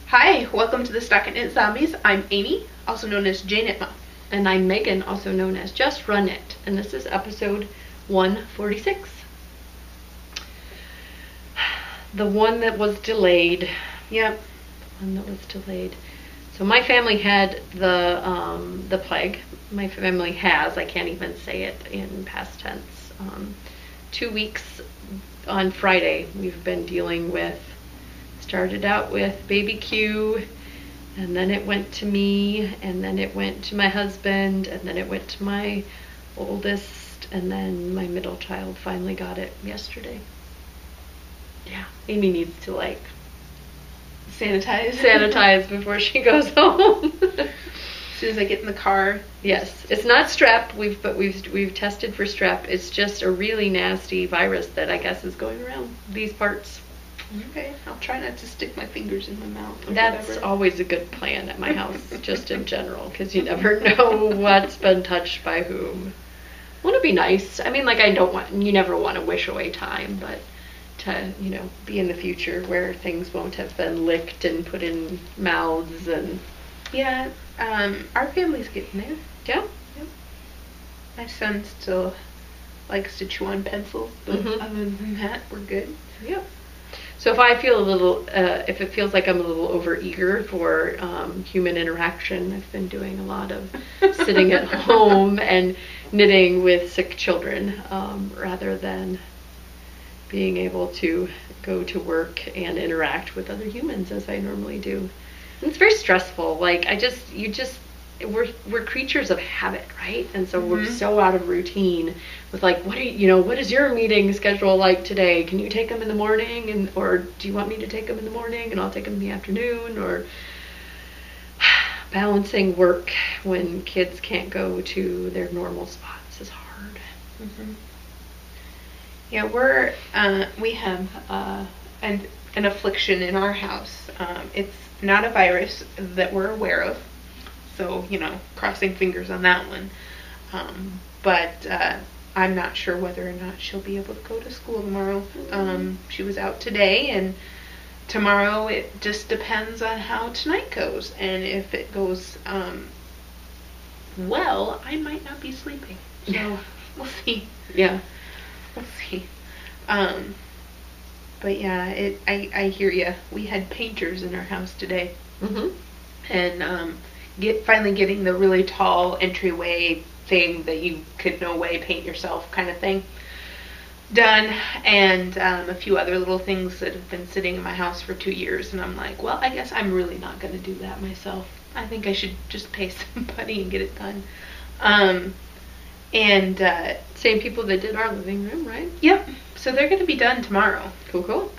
Hi, welcome to the Stockinit Zombies. I'm Amy, also known as Janitma. And I'm Megan, also known as Just Run It. And this is episode 146. The one that was delayed. Yep. The one that was delayed. So my family had the plague. My family has, I can't even say it in past tense. 2 weeks on Friday we've been dealing with. Started out with baby Q, and then it went to me, and then it went to my husband, and then it went to my oldest, and then my middle child finally got it yesterday. Yeah, Amy needs to like sanitize before she goes home. As soon as I get in the car. Yes, it's not strep. We've tested for strep. It's just a really nasty virus that I guess is going around these parts. Okay, I'll try not to stick my fingers in my mouth. That's whatever. Always a good plan at my house, just in general, because you never know what's been touched by whom. Wouldn't it be nice? I mean, like, you never want to wish away time, but to, be in the future where things won't have been licked and put in mouths and... Yeah, our family's getting there. Yeah? Yep. My son still likes to chew on pencils, but other than that, we're good. Yep. So if I feel if it feels like I'm a little overeager for human interaction, I've been doing a lot of sitting at home and knitting with sick children rather than being able to go to work and interact with other humans as I normally do. And it's very stressful. Like we're creatures of habit, right? And so we're so out of routine with like, what is your meeting schedule like today? Can you take them in the morning, or do you want me to take them in the morning and I'll take them in the afternoon? Or balancing work when kids can't go to their normal spots is hard. Yeah, we have an affliction in our house. It's not a virus that we're aware of. So, crossing fingers on that one. But I'm not sure whether or not she'll be able to go to school tomorrow. She was out today, and tomorrow it just depends on how tonight goes. And if it goes well, I might not be sleeping. So, we'll see. Yeah. We'll see. But yeah, I hear you. We had painters in our house today. And finally getting the really tall entryway thing that you could no way paint yourself kind of thing done, and a few other little things that have been sitting in my house for 2 years, and I'm like, well, I guess I'm really not going to do that myself. I think I should just pay somebody and get it done. Same people that did our living room, right? Yep. So they're going to be done tomorrow. Cool.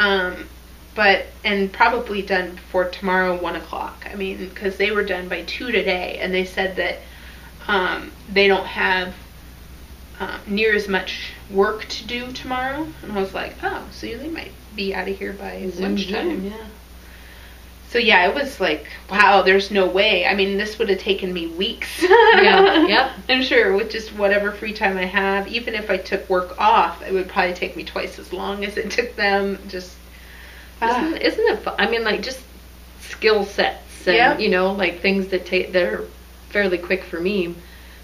And probably done before tomorrow, 1 o'clock. I mean, because they were done by 2 today, and they said that they don't have near as much work to do tomorrow. And I was like, oh, so they might be out of here by lunchtime. Yeah. So yeah, it was like, wow, there's no way. I mean, this would have taken me weeks. Yeah. I'm sure with just whatever free time I have. Even if I took work off, it would probably take me twice as long as it took them. Just isn't it fun? I mean, like, just skill sets and like things that are fairly quick for me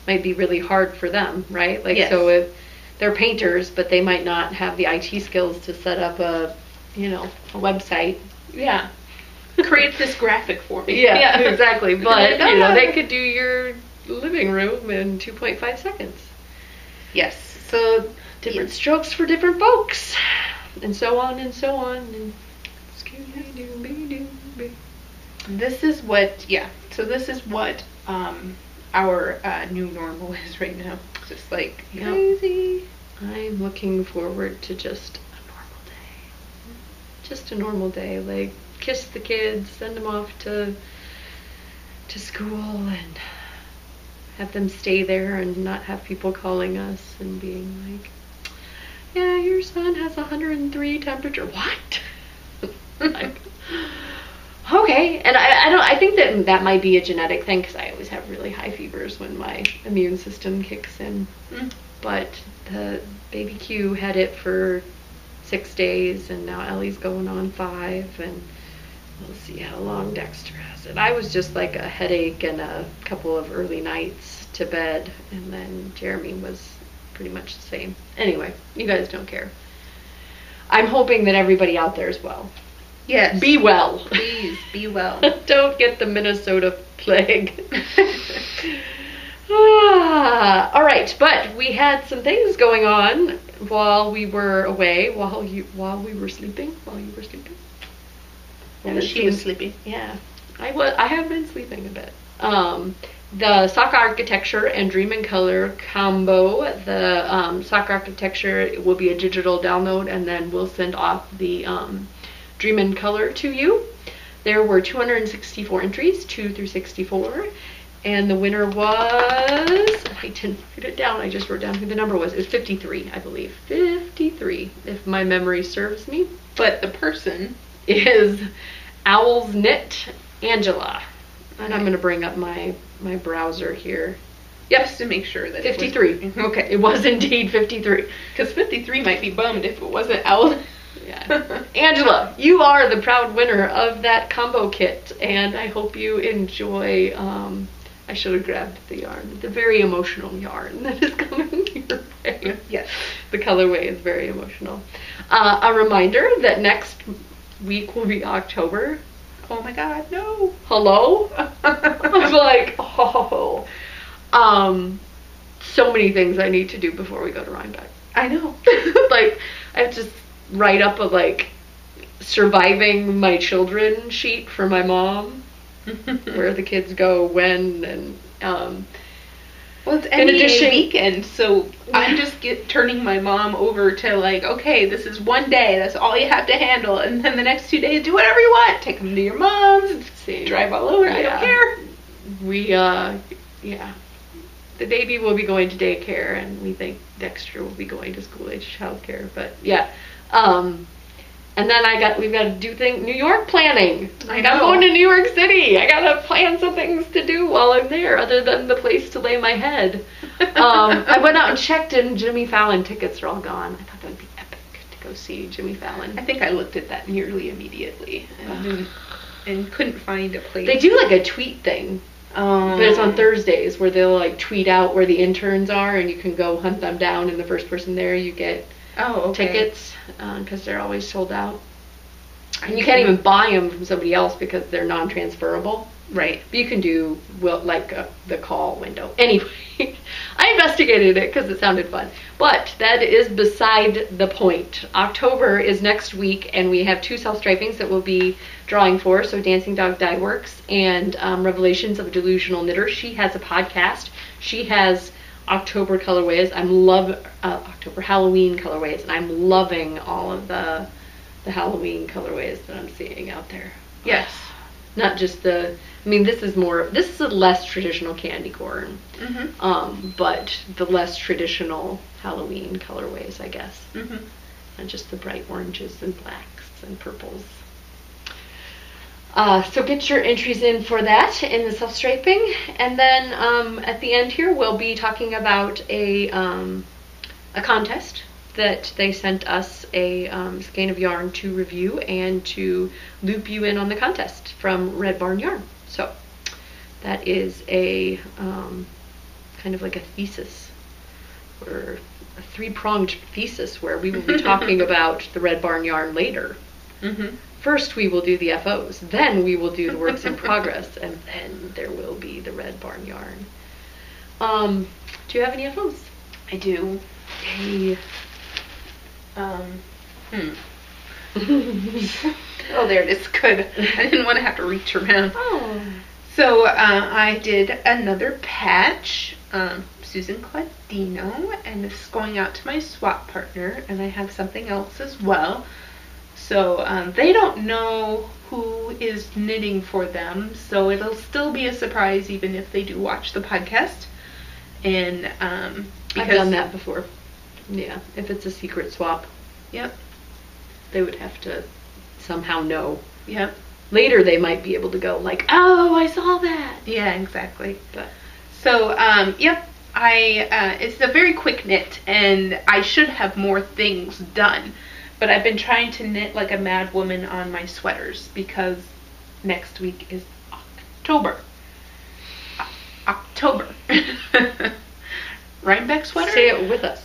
might be really hard for them, right? Like, yes. So if they're painters, but they might not have the IT skills to set up a website. Yeah. Create this graphic for me. Yeah, exactly. But they could do your living room in 2.5 seconds. Yes. So different strokes for different folks, and so on and so on. And this is what our new normal is right now. Just like crazy. I'm looking forward to just a normal day. Just a normal day, like kiss the kids, send them off to school, and have them stay there and not have people calling us and being like, yeah, your son has 103 temperature. What? Like, okay. And I think that might be a genetic thing, because I always have really high fevers when my immune system kicks in. But the baby Q had it for 6 days, and now Ellie's going on 5, and We'll see how long Dexter has it. I was just like a headache and a couple of early nights to bed, and then Jeremy was pretty much the same. Anyway, you guys don't care. I'm hoping that everybody out there is well. Yes. Be well. Please, be well. Don't get the Minnesota plague. All right, but we had some things going on while we were away, while you were sleeping. And she was sleeping. Yeah, I have been sleeping a bit. The Sock Architecture and Dream in Color combo. The Sock Architecture will be a digital download, and then we'll send off the Dream in Color to you. There were 264 entries, 2 through 64. And the winner was, I didn't write it down, I just wrote down who the number was. It was 53, I believe. 53, if my memory serves me. But the person is Owls Knit Angela. And I'm going to bring up my browser here. Yep, just to make sure that 53. Okay. It was indeed 53. Because 53 might be bummed if it wasn't Owl. Yeah. Angela, you are the proud winner of that combo kit. And I hope you enjoy... I should have grabbed the yarn. The very emotional yarn that is coming your way. Yes. The colorway is very emotional. A reminder that next week will be October. Oh my god, no. Hello? I'm like, oh. So many things I need to do before we go to Rhinebeck. I know. Like, I have to write up a, like, surviving my children sheet for my mom. Where the kids go when, and well, it's NEA weekend, so I'm just turning my mom over to, like, okay, this is one day, that's all you have to handle, and then the next 2 days, do whatever you want. Take them to your mom's, drive all over, I don't care. We, yeah. The baby will be going to daycare, and we think Dexter will be going to school-age childcare, but yeah. And then we've got to do New York planning. I'm going to New York City. I got to plan some things to do while I'm there, other than the place to lay my head. I went out and checked, and Jimmy Fallon tickets are all gone. I thought that would be epic to go see Jimmy Fallon. I think I looked at that nearly immediately and couldn't find a place. They do like a tweet thing. But it's on Thursdays where they'll like tweet out where the interns are, and you can go hunt them down, and the first person there you get tickets because they're always sold out. And you can't even buy them from somebody else because they're non-transferable. Right. But you can do the call window. Anyway, I investigated it because it sounded fun. But that is beside the point. October is next week, and we have 2 self-stripings that we'll be drawing for. So Dancing Dog Dye Works and Revelations of a Delusional Knitter. She has a podcast. She has October colorways. October Halloween colorways, and I'm loving all of the Halloween colorways that I'm seeing out there. Yes. Not just this is a less traditional candy corn, but the less traditional Halloween colorways, I guess. And just the bright oranges and blacks and purples. So get your entries in for that in the self-striping. And then at the end here, we'll be talking about a contest that they sent us a skein of yarn to review and to loop you in on the contest from Red Barn Yarn. So that is a kind of like a thesis, or a 3-pronged thesis where we will be talking about the Red Barn Yarn later. First we will do the FOs, then we will do the works in progress, and then there will be the Red Barn Yarn. Do you have any FOs? I do. Yay. Oh, there it is. Good. I didn't want to have to reach around. Oh. So I did another patch, Susan Claudino, and this is going out to my swap partner, and I have something else as well. So they don't know who is knitting for them, so it'll still be a surprise even if they do watch the podcast. And I've done that before. Yeah, if it's a secret swap. Yep. They would have to somehow know. Yep. Later they might be able to go like, oh, I saw that. Yeah, exactly. But so, yep. It's a very quick knit, and I should have more things done. But I've been trying to knit like a mad woman on my sweaters because next week is October. October. Rhinebeck sweater? Say it with us.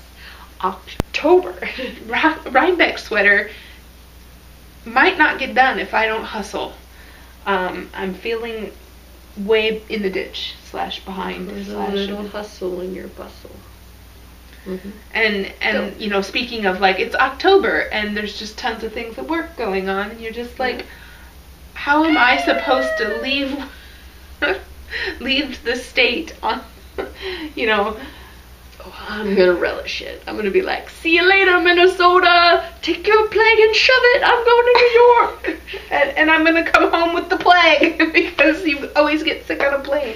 October. Rhinebeck sweater might not get done if I don't hustle. I'm feeling way in the ditch / behind. There's a little hustle in your bustle. Mm-hmm. And you know, speaking of, like, it's October and there's just tons of things at work going on, and you're just like, how am I supposed to leave the state on, you know? Oh, I'm gonna relish it. I'm gonna be like, see you later, Minnesota. Take your plague and shove it. I'm going to New York. and I'm gonna come home with the plague because you always get sick on a plane.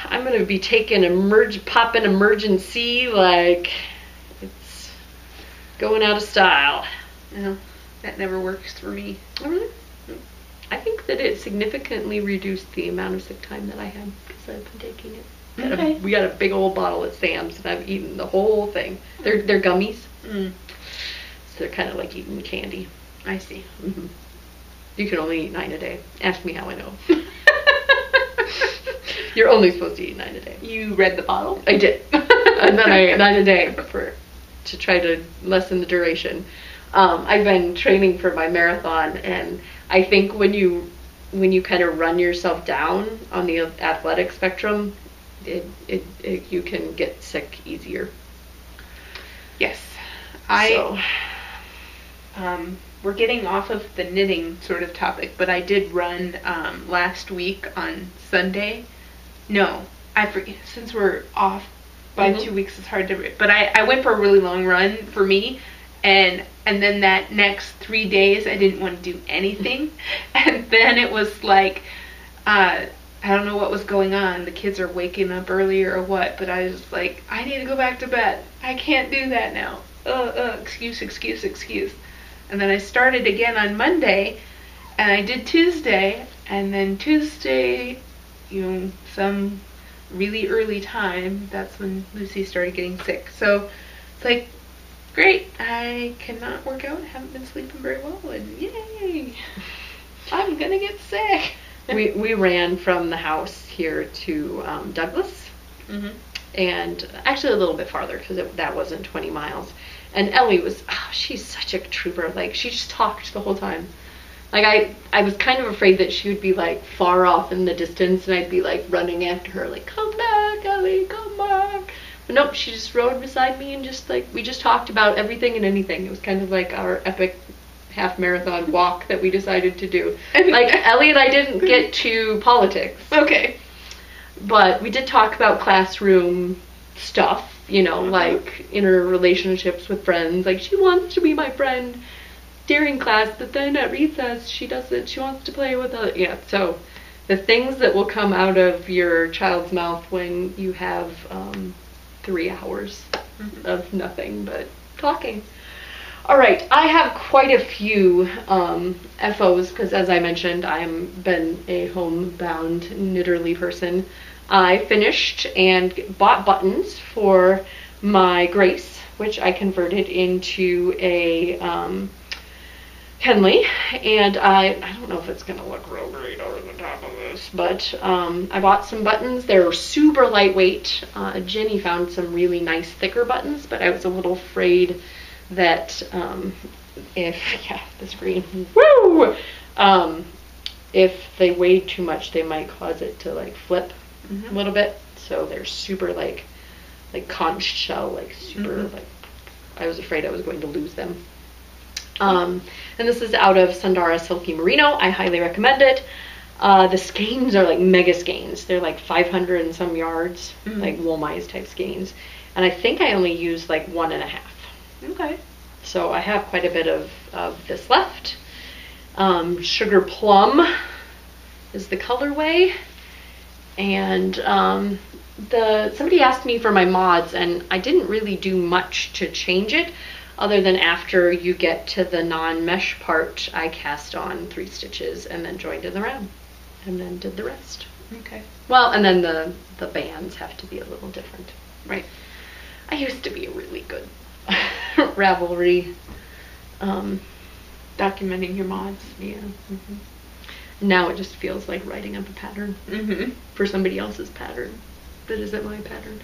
I'm gonna be taking popping emergency like it's going out of style. No, that never works for me. Really? I think that it significantly reduced the amount of sick time that I had because I've been taking it. Okay. We got a big old bottle at Sam's and I've eaten the whole thing. They're gummies. So they're kind of like eating candy. I see. Mm-hmm. You can only eat 9 a day. Ask me how I know. You're only supposed to eat 9 a day. You read the bottle? I did. And then I ate 9 a day to try to lessen the duration. I've been training for my marathon, and I think when you kind of run yourself down on the athletic spectrum, you can get sick easier. Yes. We're getting off of the knitting sort of topic, but I did run last week on Sunday. No, I forget, since we're off by 2 weeks, it's hard to, but I went for a really long run for me, and then that next 3 days I didn't want to do anything, and then it was like, I don't know what was going on. The kids are waking up earlier or what, but I was like, I need to go back to bed. I can't do that now. Excuse. And then I started again on Monday, and I did Tuesday, and then Tuesday, you know, some really early time, that's when Lucy started getting sick. So it's like, great, I cannot work out, haven't been sleeping very well, and yay, I'm gonna get sick. We ran from the house here to Douglas, and actually a little bit farther because that wasn't 20 miles. And Ellie was, she's such a trooper. Like, she just talked the whole time. Like, I was kind of afraid that she would be, like, far off in the distance, and I'd be, like, running after her, like, come back, Ellie, come back. But nope, she just rode beside me and just, like, we just talked about everything and anything. It was kind of like our epic half marathon walk that we decided to do. Like, Ellie and I didn't get to politics. Okay. But we did talk about classroom stuff. You know, like interrelationships with friends. Like, she wants to be my friend during class, but then at recess she doesn't. She wants to play with other. Yeah, so the things that will come out of your child's mouth when you have 3 hours of nothing but talking. All right, I have quite a few FOs because, as I mentioned, I've been a homebound knitterly person. I finished and bought buttons for my Grace, which I converted into a Henley, and I don't know if it's going to look real great over the top of this, but I bought some buttons. They're super lightweight. Jenny found some really nice thicker buttons, but I was a little afraid that the screen, woo! If they weighed too much, they might cause it to, like, flip a little bit. So they're super like conch shell, like super like, I was afraid I was going to lose them. And this is out of Sundara Silky Merino. I highly recommend it. The skeins are like mega skeins. They're like 500 and some yards, like Woolmize type skeins. And I think I only used like 1.5. Okay. So I have quite a bit of this left. Sugar Plum is the colorway. And somebody asked me for my mods, and I didn't really do much to change it, other than after you get to the non-mesh part, I cast on 3 stitches and then joined in the round, and then did the rest. Okay. Well, and then the bands have to be a little different. Right. I used to be a really good Ravelry. Documenting your mods. Yeah. now it just feels like writing up a pattern Mm-hmm. for somebody else's pattern that isn't my pattern.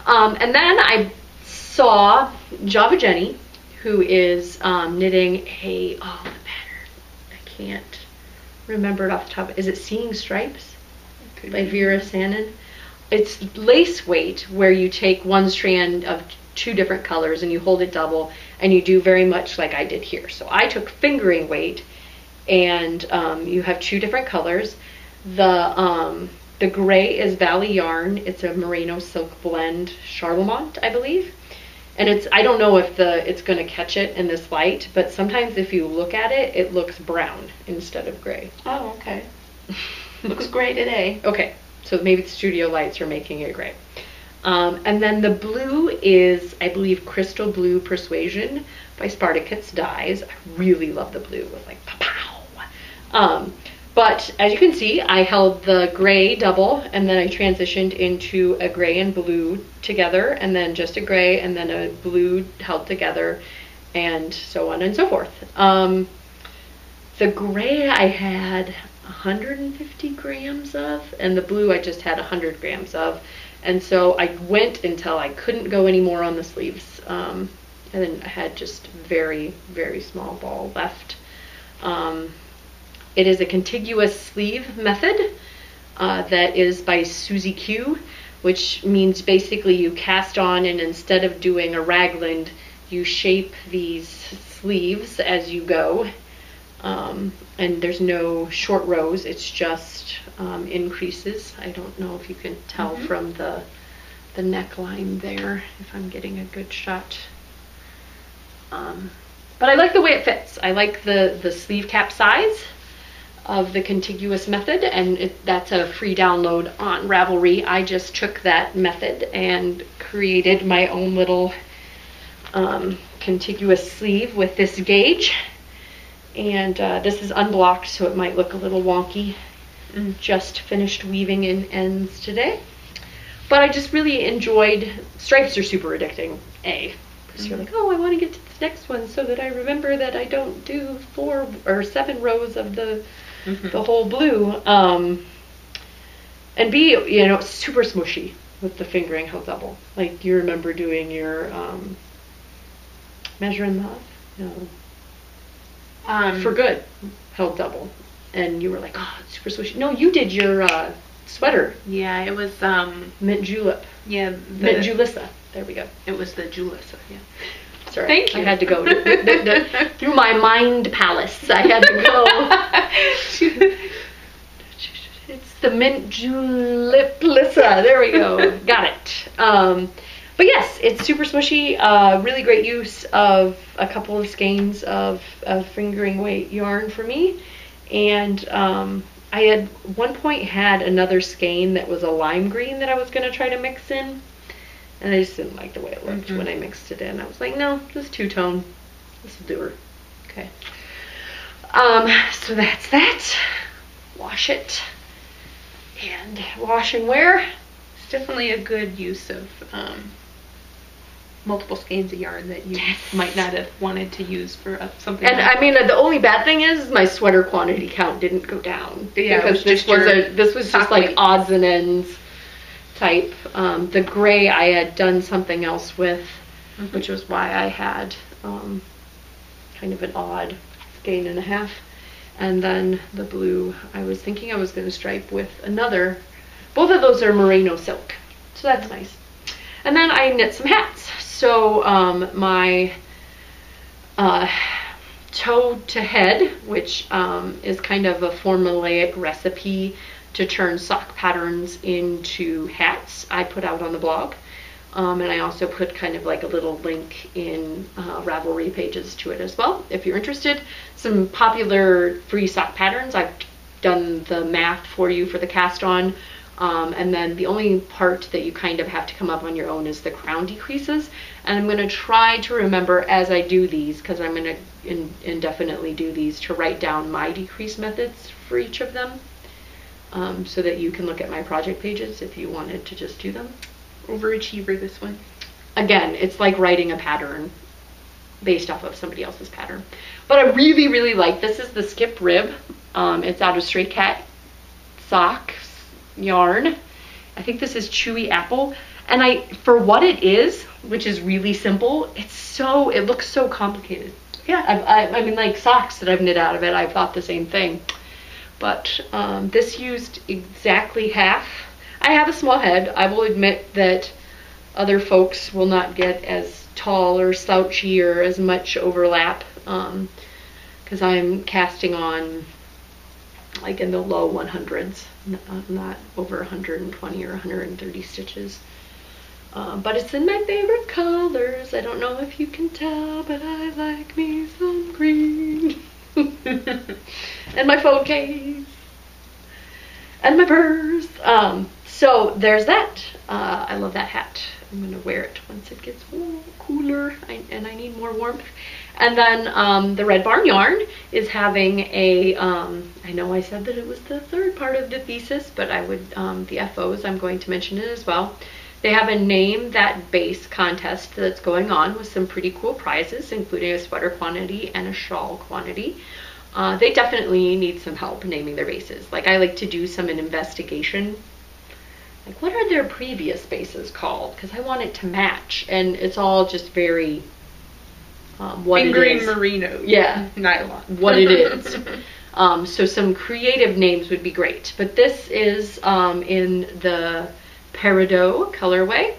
And then I saw Java Jenny, who is knitting the pattern. I can't remember it off the top. Is it Seeing Stripes by Vera Sanin? It's lace weight, where you take one strand of 2 different colors and you hold it double, and you do very much like I did here. So I took fingering weight, and you have 2 different colors. The gray is Valley Yarn. It's a merino silk blend, Charlemont, I believe. And I don't know if it's going to catch it in this light, but sometimes if you look at it, it looks brown instead of gray. Oh, okay. Looks gray today. Okay, so maybe the studio lights are making it gray. And then the blue is, I believe, Crystal Blue Persuasion by Spartacus Dyes. I really love the blue. It was like, pow. But as you can see, I held the gray double, and then I transitioned into a gray and blue together, and then just a gray, and then a blue held together, and so on and so forth. The gray I had 150 grams of, and the blue I just had 100 grams of. And so I went until I couldn't go anymore on the sleeves. And then I had just very, very small ball left. It is a contiguous sleeve method that is by Susie Q, which means basically you cast on, and instead of doing a raglan, you shape these sleeves as you go. And there's no short rows, it's just increases. I don't know if you can tell from the neckline there, if I'm getting a good shot. But I like the way it fits. I like the sleeve cap size of the contiguous method, and that's a free download on Ravelry. I just took that method and created my own little contiguous sleeve with this gauge. And this is unblocked, so it might look a little wonky. Just finished weaving in ends today. But I just really enjoyed, stripes are super addicting, because you're like, oh, I want to get to this next one so that I remember that I don't do 4 or 7 rows of the whole blue. And B, super smushy with the fingering held double. Like, you remember doing your Measure in Love? No. For Good held double, and you were like, oh, it's super swishy. No, you did your sweater. Yeah, it was Mint Julep. Yeah, Mint Julissa. There we go. It was the Julissa. Yeah. Sorry, Thank you. I had to go through my mind palace. I had to go. It's the Mint Julissa. There we go. Got it. But yes, it's super smushy. Really great use of a couple of skeins of fingering weight yarn for me. And I had one point had another skein that was a lime green that I was going to try to mix in. And I just didn't like the way it looked when I mixed it in. I was like, no, this two-tone. This will do her. Okay. So that's that. Wash it. And wash and wear. It's definitely a good use of multiple skeins of yarn that you might not have wanted to use for something. And I mean, the only bad thing is my sweater quantity count didn't go down. Yeah, because this was just like odds and ends type. The gray I had done something else with, which was why I had kind of an odd skein and a half. And then the blue, I was thinking I was going to stripe with another. Both of those are merino silk, so that's nice. And then I knit some hats. So my toe to head, which is kind of a formulaic recipe to turn sock patterns into hats, I put out on the blog. And I also put kind of like a little link in Ravelry pages to it as well, if you're interested. Some popular free sock patterns. I've done the math for you for the cast on. And then the only part that you kind of have to come up on your own is the crown decreases. And I'm going to try to remember as I do these, because I'm going to indefinitely do these, to write down my decrease methods for each of them, so that you can look at my project pages if you wanted to just do them. Overachiever, this one. Again, it's like writing a pattern based off of somebody else's pattern. But I really, really like, this is the skip rib. It's out of Stray Cat Socks yarn. I think this is Chewy Apple. And for what it is, which is really simple, it looks so complicated. Yeah, I mean, like socks that I've knit out of it, I've thought the same thing. But this used exactly half. I have a small head. I will admit that other folks will not get as tall or slouchy or as much overlap, because I'm casting on like in the low 100s, not over 120 or 130 stitches. But it's in my favorite colors. I don't know if you can tell, but I like me some green. And my phone case. And my purse. So there's that. I love that hat. I'm going to wear it once it gets cooler and I need more warmth. And then the Red Barn yarn is having a, I know I said that it was the third part of the thesis, but the FOs, I'm going to mention it as well. They have a Name That Base contest that's going on with some pretty cool prizes, including a sweater quantity and a shawl quantity. They definitely need some help naming their bases. Like, I like to do some investigation. Like, what are their previous bases called? Because I want it to match. And it's all just very what it is. Fingering merino. Yeah. Nylon. What it is. So some creative names would be great. But this is in the Peridot colorway,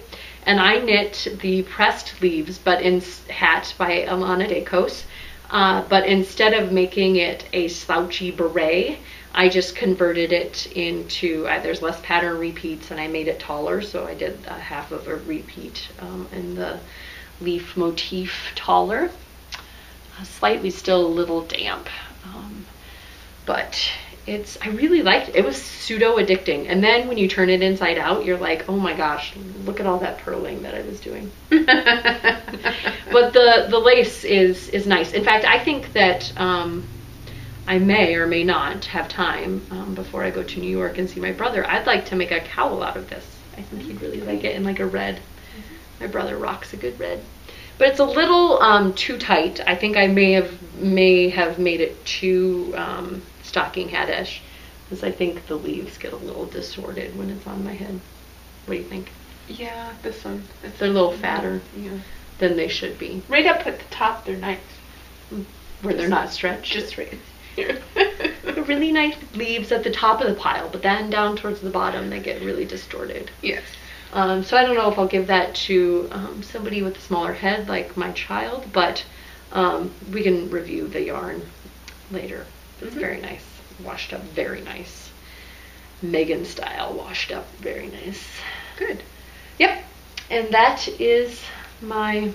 and I knit the pressed leaves but in hat by Alana Decos, but instead of making it a slouchy beret, I just converted it into, there's less pattern repeats and I made it taller, so I did half of a repeat in the leaf motif taller. Slightly still a little damp, but I really liked it. It was pseudo addicting. And then when you turn it inside out, you're like, oh my gosh, look at all that purling that I was doing. But the lace is nice. In fact, I think that I may or may not have time before I go to New York and see my brother. I'd like to make a cowl out of this. I think he'd really like it in like a red. My brother rocks a good red. But it's a little too tight. I think I may have made it too stocking hat-ish, because I think the leaves get a little distorted when it's on my head. What do you think? Yeah, this one. They're a little fatter than they should be. Right up at the top, they're nice. Where they're not stretched. Just right here. They're really nice leaves at the top of the pile, but then down towards the bottom, they get really distorted. Yes. So I don't know if I'll give that to somebody with a smaller head, like my child, but we can review the yarn later. It's very nice. Washed up very nice. Megan style washed up very nice. Good. Yep. And that is my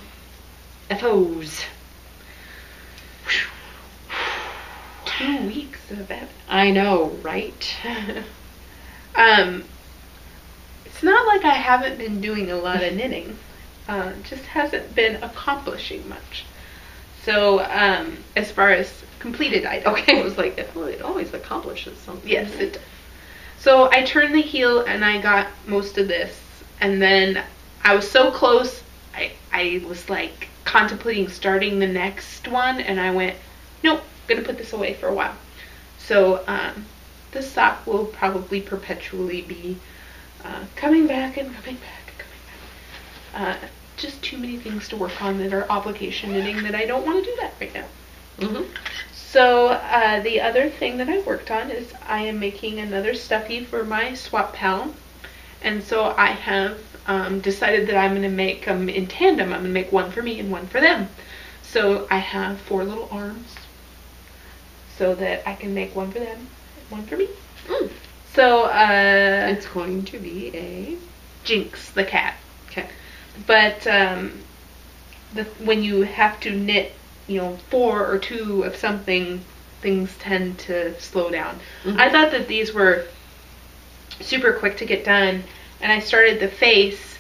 FOs. 2 weeks of that. I know, right? It's not like I haven't been doing a lot of knitting. Just hasn't been accomplishing much. So, as far as completed items. Okay, I was like, it always accomplishes something. Yes, it does. So I turned the heel and I got most of this. And then I was so close, I was like contemplating starting the next one. And I went, nope, I'm going to put this away for a while. So this sock will probably perpetually be coming back and coming back and coming back. Just too many things to work on that are obligation knitting that I don't want to do that right now. So the other thing that I worked on is I am making another stuffy for my Swap Pal. And so I have decided that I'm going to make them in tandem. I'm going to make one for me and one for them. So I have 4 little arms so that I can make one for them, one for me. So it's going to be a Jinx the cat. Okay. But when you have to knit, 4 or 2 of something, things tend to slow down. I thought that these were super quick to get done, and I started the face,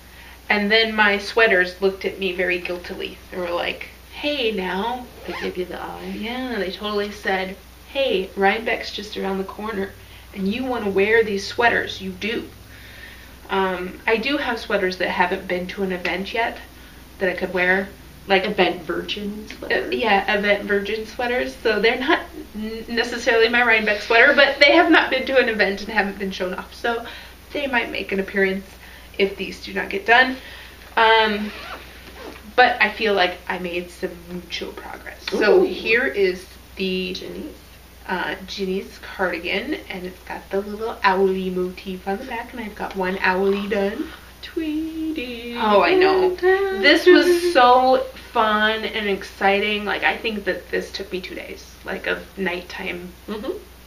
and then my sweaters looked at me very guiltily. They were like, hey now. They give you the eye. Yeah, they totally said, hey, Rhinebeck's just around the corner, and you want to wear these sweaters. You do. I do have sweaters that haven't been to an event yet that I could wear, like Event Virgin sweater. yeah, Event Virgin sweaters. So they're not necessarily my Rhinebeck sweater, but they have not been to an event and haven't been shown off. So they might make an appearance if these do not get done. But I feel like I made some mucho progress. Ooh. So here is the Ginny's cardigan, and it's got the little owlie motif on the back, and I've got one owlie done. Tweety. Oh, I know. This was so fun and exciting. Like, I think that this took me 2 days, like, of nighttime,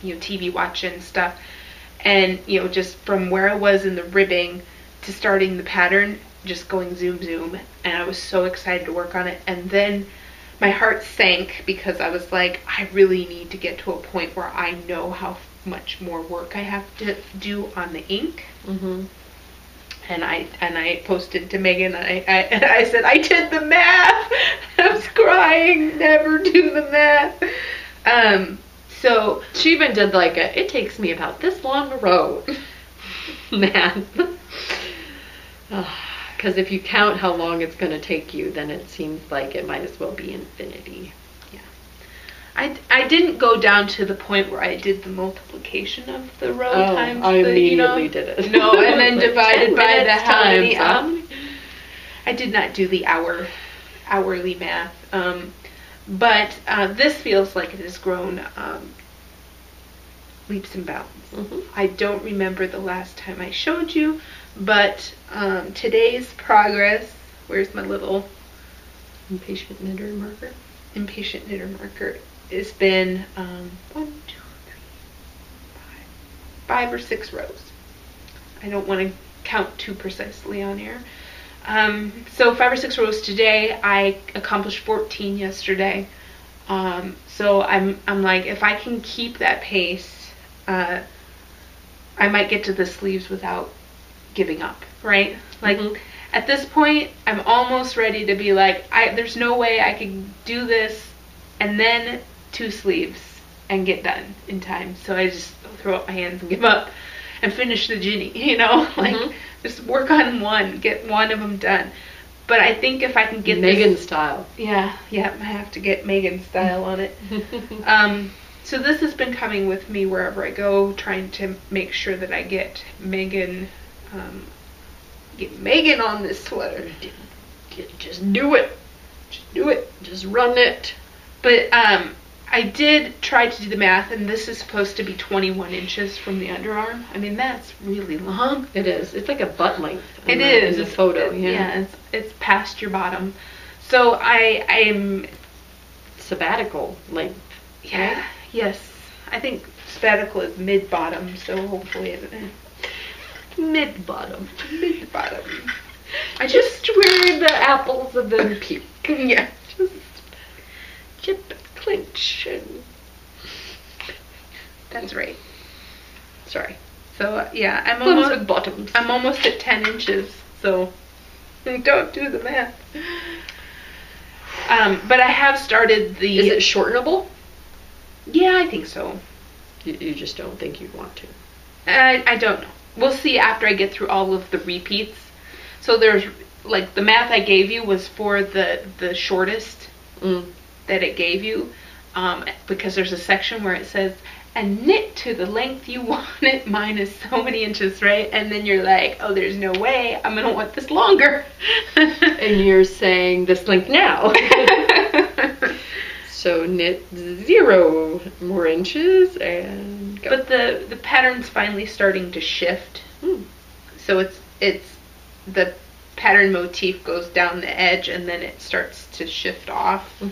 TV watching stuff. And, just from where I was in the ribbing to starting the pattern, just going zoom, zoom. And I was so excited to work on it. And then my heart sank because I was like, I really need to get to a point where I know how much more work I have to do on the ink. And I posted to Megan, and I said, I did the math. I was crying, never do the math. So she even did like it takes me about this long to row math. Because if you count how long it's going to take you, then it seems like it might as well be infinity. Yeah. I didn't go down to the point where I did the multiplication of the row times. I immediately did it. No, and then like divided by the how many times. I did not do the hourly math. But this feels like it has grown leaps and bounds. I don't remember the last time I showed you, but today's progress, where's my little impatient knitter marker? Impatient knitter marker. It's been 5 or 6 rows. I don't want to count too precisely on here. So 5 or 6 rows today. I accomplished 14 yesterday. So I'm like, if I can keep that pace, I might get to the sleeves without giving up, right? Like at this point, I'm almost ready to be like, there's no way I can do this and then 2 sleeves and get done in time. So I just throw up my hands and give up and finish the Ginny, like just work on one, get one of them done. But I think if I can get Megan style. Yeah, I have to get Megan style on it. So this has been coming with me wherever I go, trying to make sure that I get Megan on this sweater. Just do it. Just do it. Just run it. But I did try to do the math, and this is supposed to be 21 inches from the underarm. I mean, that's really long. It is. It's like a butt length. It is. In the photo, it's past your bottom. So I'm sabbatical length. Yeah. Right? Yes. I think sabbatical is mid-bottom, so hopefully it's mid-bottom. Mid-bottom. I just wear the apples of the peak. Yeah. Just chip clinch and that's right. Sorry. So yeah, I'm almost at 10 inches. So don't do the math. But I have started the. Is it shortenable? Yeah, I think so. You just don't think you'd want to? I don't know. We'll see after I get through all of the repeats. So there's like the math I gave you was for the shortest that it gave you, because there's a section where it says, and knit to the length you want it minus so many inches, right? And then you're like, oh, there's no way, I'm gonna want this longer. And you're saying this length now. So knit 0 more inches and go. But the pattern's finally starting to shift. So it's the pattern motif goes down the edge and then it starts to shift off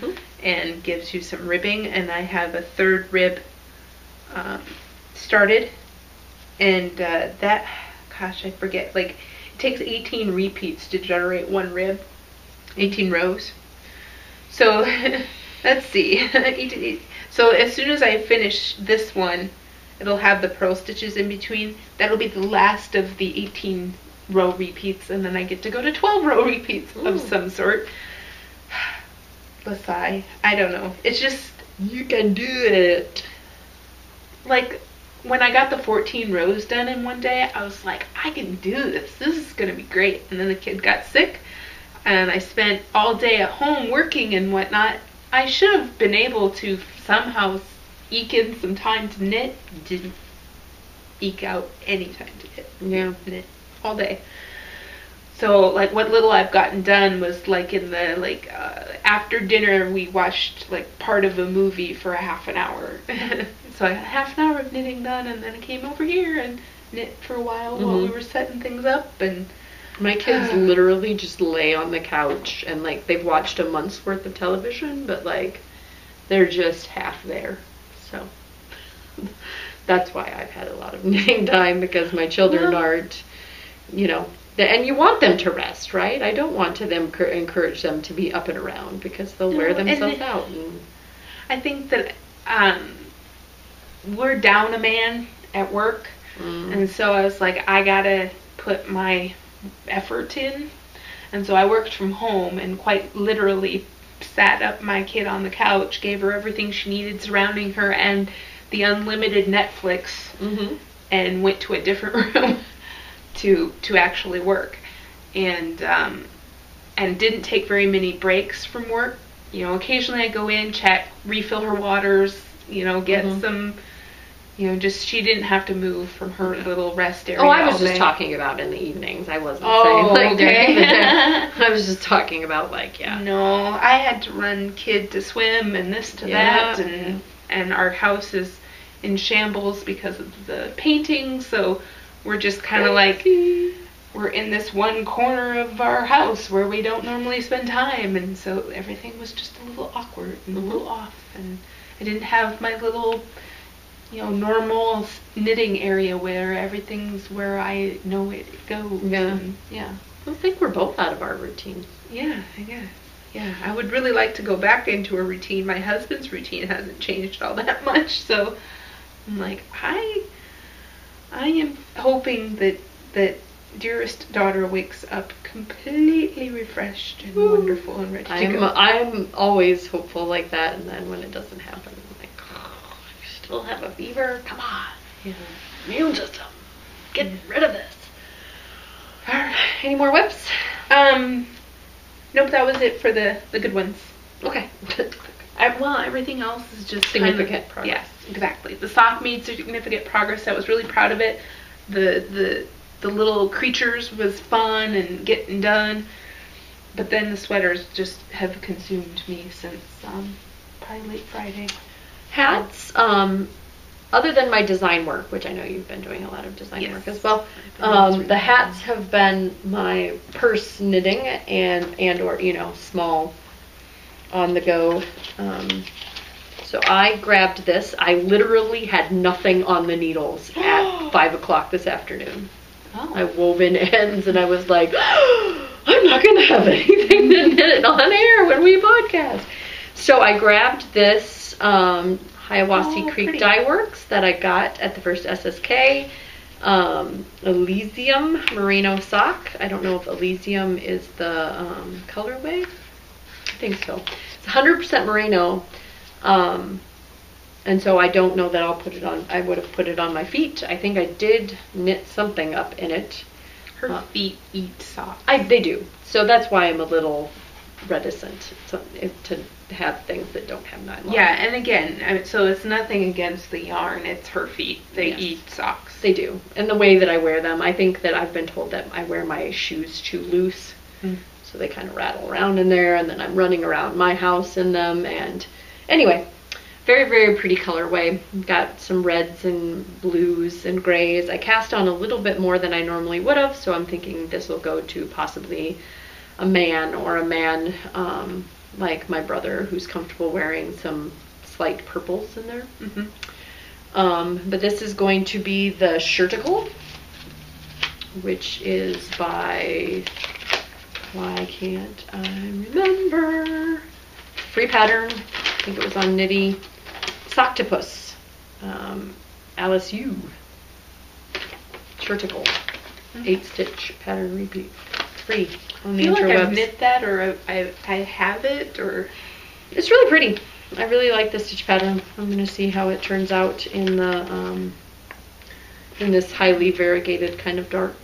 and gives you some ribbing. And I have a 3rd rib started, and that, gosh, I forget, like it takes 18 repeats to generate 1 rib, 18 rows. So let's see. So as soon as I finish this one, it'll have the purl stitches in between. That'll be the last of the 18 row repeats, and then I get to go to 12 row repeats of some sort. Lasai. I don't know. It's just, you can do it. Like, when I got the 14 rows done in one day, I was like, I can do this. This is going to be great. And then the kid got sick. and I spent all day at home working and whatnot, I should have been able to somehow eke in some time to knit. Didn't eke out any time to knit all day. So like what little I've gotten done was like in the after dinner we watched like part of a movie for a half an hour. So I had half an hour of knitting done, and then I came over here and knit for a while while we were setting things up. And my kids literally just lay on the couch and like they've watched a month's worth of television, but like they're just half there. So that's why I've had a lot of knitting time, because my children aren't, you know, and you want them to rest, right? I don't want to encourage them to be up and around, because they'll wear themselves out. And I think that we're down a man at work, and so I was like, I gotta put my effort in, and so I worked from home and quite literally sat up my kid on the couch, gave her everything she needed surrounding her and the unlimited Netflix, and went to a different room to actually work, and didn't take very many breaks from work. You know, occasionally I go in, check, refill her waters, you know, get some, you know, just she didn't have to move from her little rest area. Oh, I was just talking about in the evenings. I wasn't saying like okay. I was just talking about like No, I had to run kid to swim and this to that, and our house is in shambles because of the painting, so we're just kind of like, we're in this one corner of our house where we don't normally spend time, and so everything was just a little awkward and a little off, and I didn't have my little, you know, normal knitting area where everything's where I know it goes. I think we're both out of our routine. I guess. I would really like to go back into a routine. My husband's routine hasn't changed all that much, so I'm like, I am hoping that dearest daughter wakes up completely refreshed and wonderful and ready to go. I'm always hopeful like that, and then when it doesn't happen, I'm like, you still have a fever? Come on. Immune system. Get rid of this. All right. Any more whips? Nope, that was it for the good ones. Okay. Well, everything else is just significant progress. Yes, exactly. The sock made significant progress. I was really proud of it. The little creatures was fun and getting done, but then the sweaters just have consumed me since probably late Friday. Hats, other than my design work, which I know you've been doing a lot of design work as well, the hats have been my purse knitting and or, you know, small on the go. So I grabbed this. I literally had nothing on the needles at 5 o'clock this afternoon. I wove in ends, and I was like, I'm not going to have anything to knit on air when we podcast. So I grabbed this Hiawassee Creek Dye Works that I got at the first SSK. Elysium Merino sock. I don't know if Elysium is the colorway. I think so. It's 100% merino. And so I don't know that I'll put it on. I would have put it on my feet. I think I did knit something up in it. Her feet eat socks. They do. So that's why I'm a little reticent to have things that don't have nylon. Yeah, and again, so it's nothing against the yarn. It's her feet. They eat socks. They do. And the way that I wear them, I think that I've been told that I wear my shoes too loose. So they kind of rattle around in there, and then I'm running around my house in them. And anyway, very, very pretty colorway. Got some reds and blues and grays. I cast on a little bit more than I normally would have, so I'm thinking this will go to possibly a man like my brother, who's comfortable wearing some slight purples in there. But this is going to be the Shirticle, which is by, why can't I remember? Free pattern. I think it was on Knitty. Socktopus. Alice Yu. Shirticle. 8-stitch pattern repeat. Free on the interwebs. I feel like I've knit that, or I have it, or... It's really pretty. I really like the stitch pattern. I'm going to see how it turns out in the in this highly variegated kind of dark.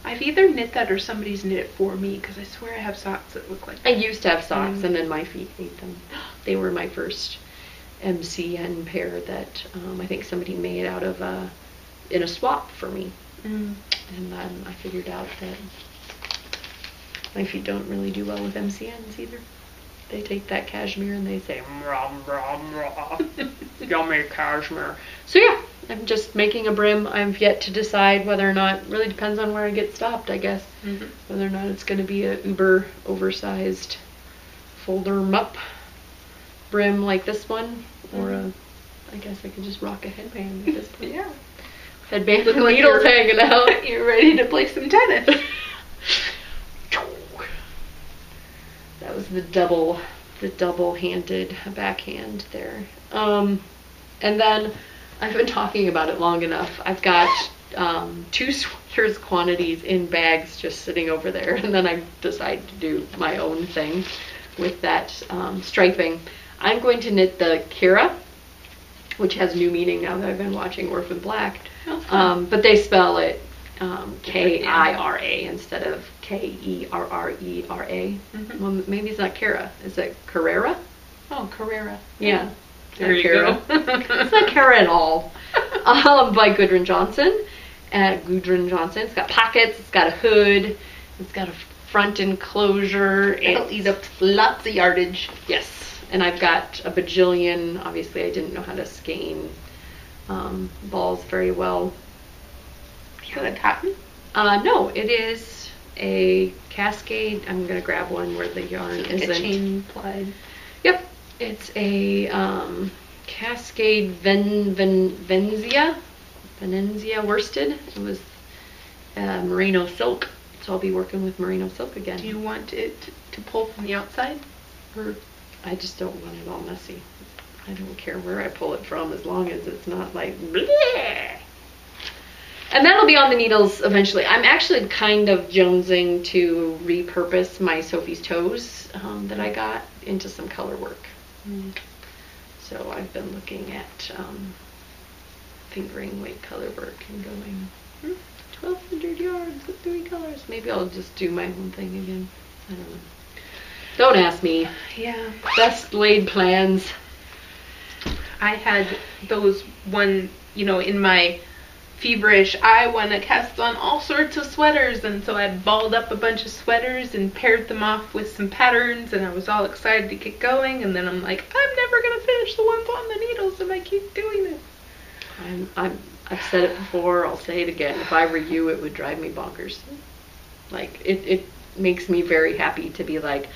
I've either knit that or somebody's knit it for me, because I swear I have socks that look like I that. used to have socks, and then my feet ate them. They were my first MCN pair that I think somebody made out of in a swap for me. Mm. And then I figured out that my feet don't really do well with MCNs either. They take that cashmere and they say, "Mrah, mrah, mrah." Yummy cashmere. So yeah, I'm just making a brim. I've yet to decide whether or not, really depends on where I get stopped, I guess. Mm-hmm. Whether or not it's going to be a uber oversized folder mup brim like this one, or I guess I could just rock a headband at this point. Yeah. Headband Look with like needles you're- hanging out. You're ready to play some tennis. That was the double-handed backhand there. And then I've been talking about it long enough. I've got 2 sweaters quantities in bags just sitting over there, and then I decided to do my own thing with that striping. I'm going to knit the Kira, which has new meaning now that I've been watching Orphan Black. Oh, But they spell it K-I-R-A instead of K-E-R-R-E-R-A. Mhm. Well, maybe it's not Kara. Is it Carrera? Oh, Carrera. Yeah. There you Kara. go. It's not Kara at all. By Gudrun Johnson. It's got pockets. It's got a hood. It's got a front enclosure. It'll eat up lots of yardage. Yes. And I've got a bajillion. Obviously, I didn't know how to skein balls very well. Is that cotton? No, it is a Cascade. I'm going to grab one where the yarn Like isn't. a chain plied. Yep. It's a Cascade Venezia worsted. It was merino silk. So I'll be working with merino silk again. Do you want it to pull from the outside? Or I just don't want it all messy. I don't care where I pull it from as long as it's not like bleh. And that'll be on the needles eventually. I'm actually kind of jonesing to repurpose my Sophie's Toes that I got into some color work. So I've been looking at fingering weight color work and going 1,200 yards with 3 colors. Maybe I'll just do my own thing again. I don't know. Don't ask me. yeah. Best laid plans. I had those one, in my feverish, I want to cast on all sorts of sweaters, and so I balled up a bunch of sweaters and paired them off with some patterns, and I was all excited to get going, and then I'm like, I'm never going to finish the ones on the needles if I keep doing this. I've said it before, I'll say it again. If I were you, it would drive me bonkers. Like, it makes me very happy to be like,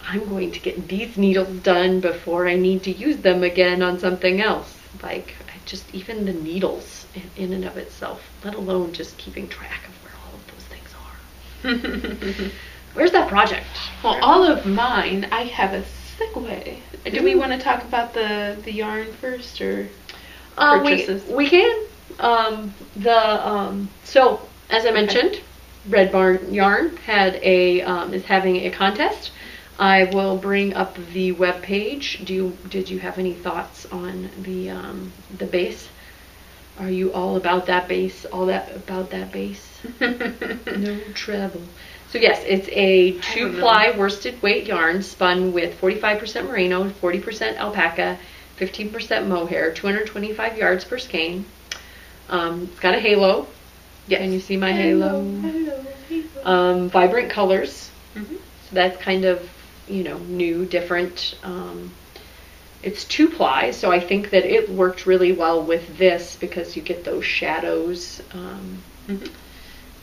I'm going to get these needles done before I need to use them again on something else. Like, even the needles in and of itself, let alone just keeping track of where all of those things are. Where's that project? Well, all of mine, I have a segue. Do we want to talk about the yarn first, or purchases? We can. So, as I mentioned, Red Barn Yarn is having a contest. I will bring up the web page. Did you have any thoughts on the base? Are you all about that base? About that base? No trouble. So yes, it's a 2-ply worsted weight yarn spun with 45% merino, 40% alpaca, 15% mohair, 225 yards per skein. It's got a halo. Yes. Can you see my halo? Hello. Vibrant colors. Mm-hmm. So that's kind of, new, different. It's 2-ply, so I think that it worked really well with this because you get those shadows.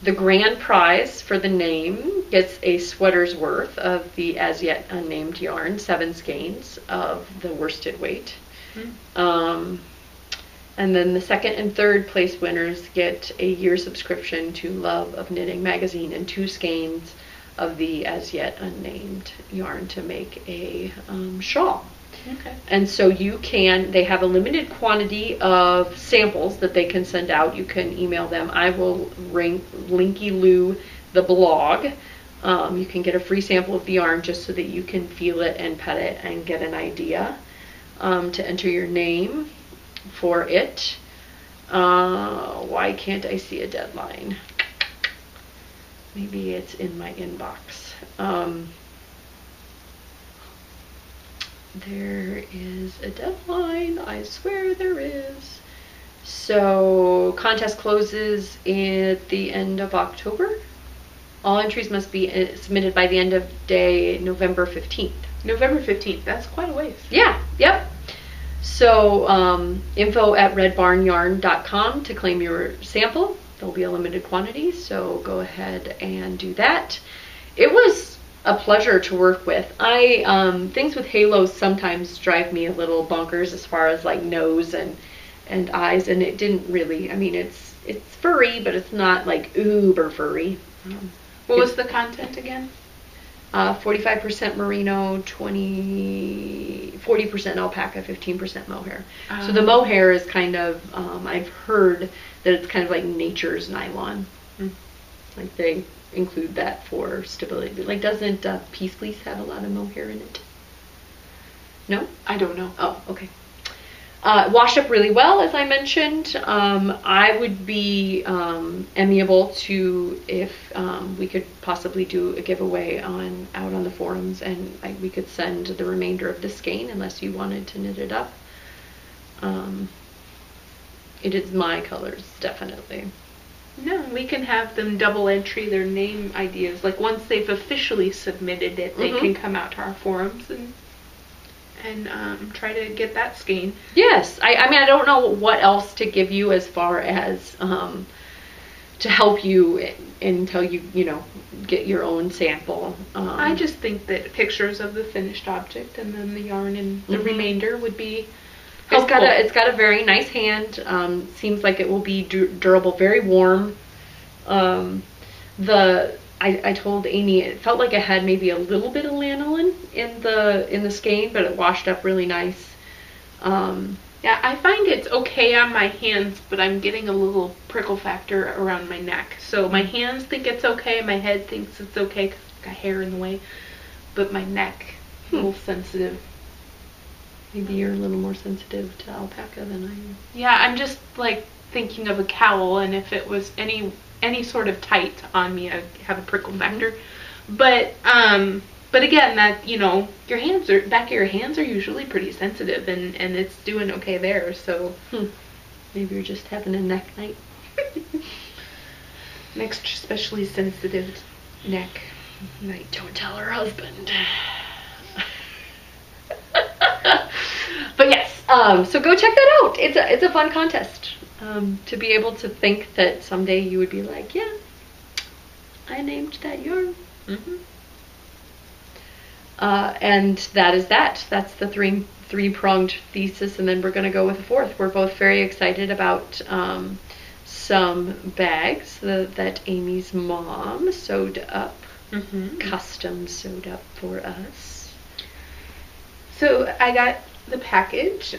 The grand prize for the name gets a sweater's worth of the as yet unnamed yarn, 7 skeins of the worsted weight. And then the second and third place winners get a year subscription to Love of Knitting magazine and 2 skeins of the as yet unnamed yarn to make a shawl. Okay. And so they have a limited quantity of samples that they can send out. You can email them. I will linky-loo the blog. You can get a free sample of the yarn just so that you can feel it and pet it and get an idea to enter your name for it. Why can't I see a deadline? Maybe it's in my inbox. There is a deadline. I swear there is. So contest closes at the end of October. All entries must be submitted by the end of day November 15th. November 15th. That's quite a ways. Yeah. Yep. So info@redbarnyarn.com to claim your sample. There'll be a limited quantity, so go ahead and do that. It was a pleasure to work with. Things with halos sometimes drive me a little bonkers as far as like nose and eyes, and it didn't really. I mean, it's furry, but it's not like uber furry. What was the content again? 45% merino, 40% alpaca, 15% mohair. So the mohair is kind of, I've heard that it's kind of like nature's nylon. Like they include that for stability. Like doesn't Peace Fleece have a lot of mohair in it? No? I don't know. Oh, okay. Washed up really well, as I mentioned. I would be amiable to if we could possibly do a giveaway out on the forums, and we could send the remainder of the skein unless you wanted to knit it up. It is my colors, definitely. No, we can have them double entry their name ideas. Like once they've officially submitted it, they can come out to our forums and try to get that skein. Yes, I mean I don't know what else to give you as far as to help you until you get your own sample. I just think that pictures of the finished object and then the yarn and the remainder would be helpful. It's got a very nice hand. Seems like it will be durable, very warm. I told Amy it felt like it had maybe a little bit of lanolin in the skein, but it washed up really nice. Yeah, I find it's okay on my hands, but I'm getting a little prickle factor around my neck. So my hands think it's okay, my head thinks it's okay because I've got hair in the way, but my neck a little sensitive. Maybe you're a little more sensitive to alpaca than I am. Yeah, I'm just like thinking of a cowl, and if it was any sort of tight on me, I'd have a prickle factor. But again, that your back of your hands are usually pretty sensitive, and it's doing okay there. So maybe you're just having a neck night. Next, especially sensitive neck night. Don't tell her husband. But yes, so go check that out. It's a fun contest. To be able to think that someday you would be like, yeah, I named that yarn. And that is that. That's the three-pronged thesis, and then we're going to go with a fourth. We're both very excited about some bags that Amy's mom sewed up, custom sewed up for us. So I got the package.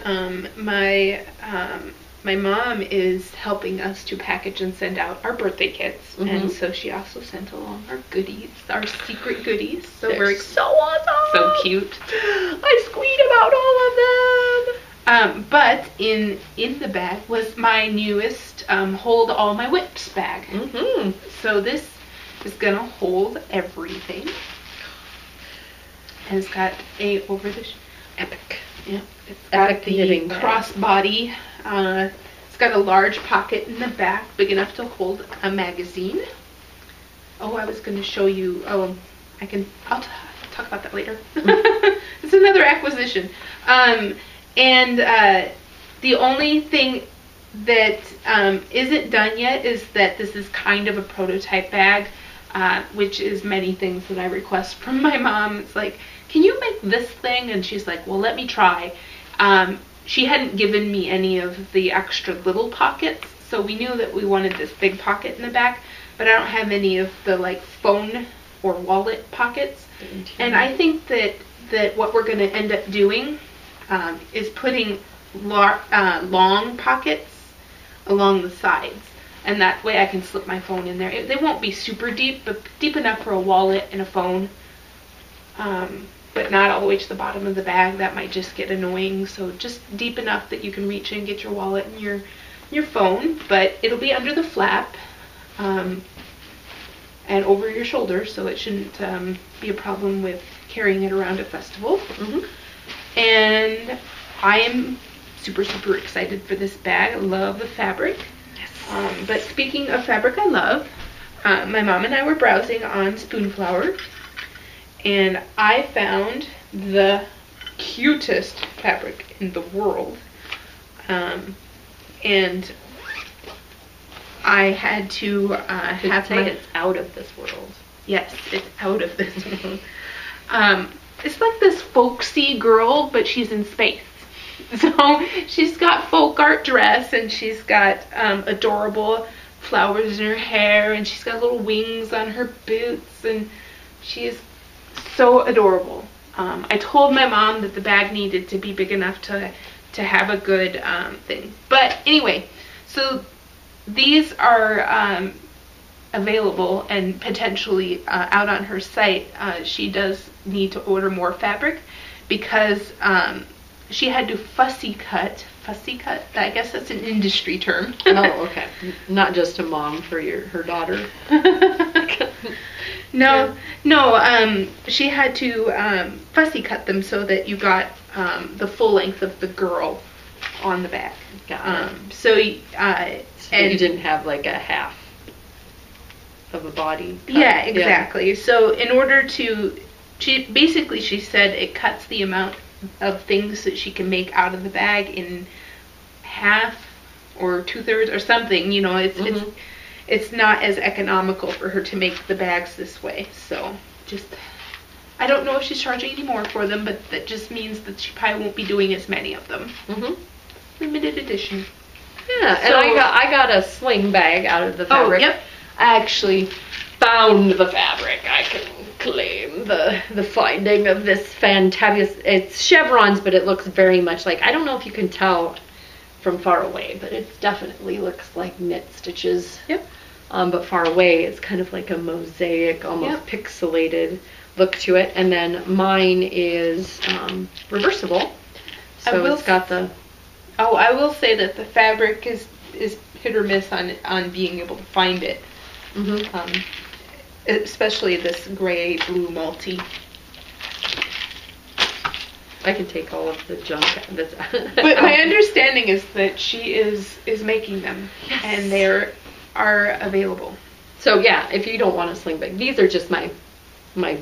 My mom is helping us to package and send out our birthday kits, and so she also sent along our goodies, our secret goodies. So They're so awesome, so cute. I squeed about all of them. But in the bag was my newest Hold All My Whips bag. So this is gonna hold everything, and it's got a epic. Yeah, it's got the crossbody. It's got a large pocket in the back, big enough to hold a magazine. Oh, I was going to show you. Oh, I'll talk about that later. It's another acquisition. And the only thing that isn't done yet is that this is kind of a prototype bag, which is many things that I request from my mom. It's like, can you make this thing? And she's like, well, let me try. She hadn't given me any of the extra little pockets, so we knew that we wanted this big pocket in the back, but I don't have any of the like phone or wallet pockets. And I think that what we're going to end up doing is putting long pockets along the sides, and that way I can slip my phone in there. They won't be super deep, but deep enough for a wallet and a phone. But not all the way to the bottom of the bag. That might just get annoying. So just deep enough that you can reach in, get your wallet and your phone. But it'll be under the flap. and over your shoulder, so it shouldn't be a problem with carrying it around a festival. And I am super, super excited for this bag. I love the fabric. But speaking of fabric I love, my mom and I were browsing on Spoonflower, and I found the cutest fabric in the world. And I had to have it's out of this world. Yes, it's out of this world. It's like this folksy girl, but she's in space. So she's got folk art dress, and she's got adorable flowers in her hair, and she's got little wings on her boots, and she is so adorable. I told my mom that the bag needed to be big enough to have a good thing. But anyway, so these are available and potentially out on her site. She does need to order more fabric because she had to fussy cut, I guess that's an industry term. Oh, okay. Not just a mom for her daughter. No, she had to fussy cut them so that you got the full length of the girl on the back. So and you didn't have like a half of a body cut. Yeah, exactly. So in order to, she said it cuts the amount of things that she can make out of the bag in half or 2/3 or something. You know, it's not as economical for her to make the bags this way. So I don't know if she's charging any more for them, but that just means that she probably won't be doing as many of them. Limited edition. Yeah, and I got a sling bag out of the fabric. Oh, yep. I actually found the fabric. I can claim the finding of this fantabulous. It's chevrons, but it looks very much like, I don't know if you can tell from far away, but it definitely looks like knit stitches. Yep. But far away, it's kind of like a mosaic, almost pixelated look to it. And then mine is reversible, so it's got the. Oh, I will say that the fabric is hit or miss on being able to find it. Especially this gray blue multi. I can take all of the junk that's but my understanding is that she is making them, and they are available. So yeah, if you don't want a sling bag, these are just my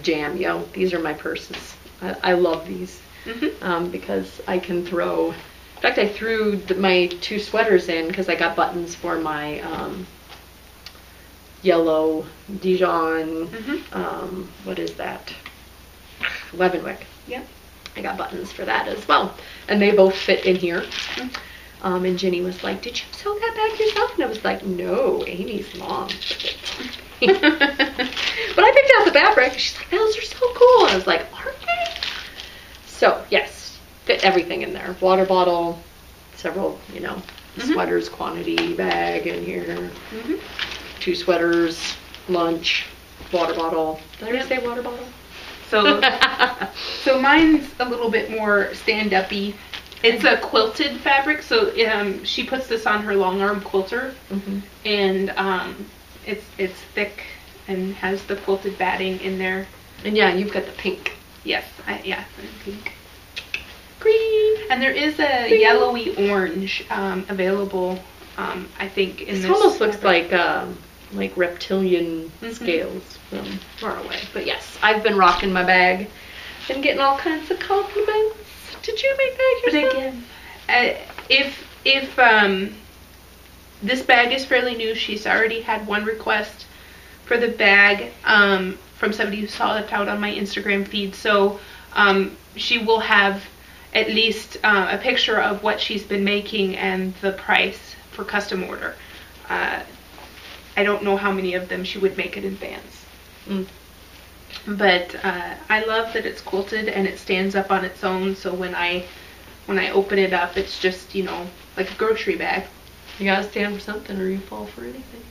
jam, yo. These are my purses. I love these because I can throw. In fact, I threw my 2 sweaters in because I got buttons for my yellow Dijon. What is that? Leavenwick. Yep. I got buttons for that as well, and they both fit in here. And Jenny was like, "Did you sew that back yourself?" And I was like, "No, Amy's mom." But I picked out the fabric. She's like, "Those are so cool." And I was like, "Aren't they?" So yes, fit everything in there. Water bottle, several, sweaters quantity bag in here. 2 sweaters, lunch, water bottle. Did I say water bottle? So mine's a little bit more stand-up-y. It's a quilted fabric, so she puts this on her long arm quilter, and it's thick and has the quilted batting in there. And yeah, you've got the pink. Yes, and pink, green, and there is a yellowy orange available. I think in this. It almost looks like reptilian scales from far away. But yes, I've been rocking my bag and getting all kinds of compliments. Did you make that yourself? But again, if this bag is fairly new, she's already had one request for the bag from somebody who saw it out on my Instagram feed. So she will have at least a picture of what she's been making and the price for custom order. I don't know how many of them she would make in advance. But I love that it's quilted and it stands up on its own, so when I open it up, it's just, like a grocery bag. You gotta stand for something or you fall for anything.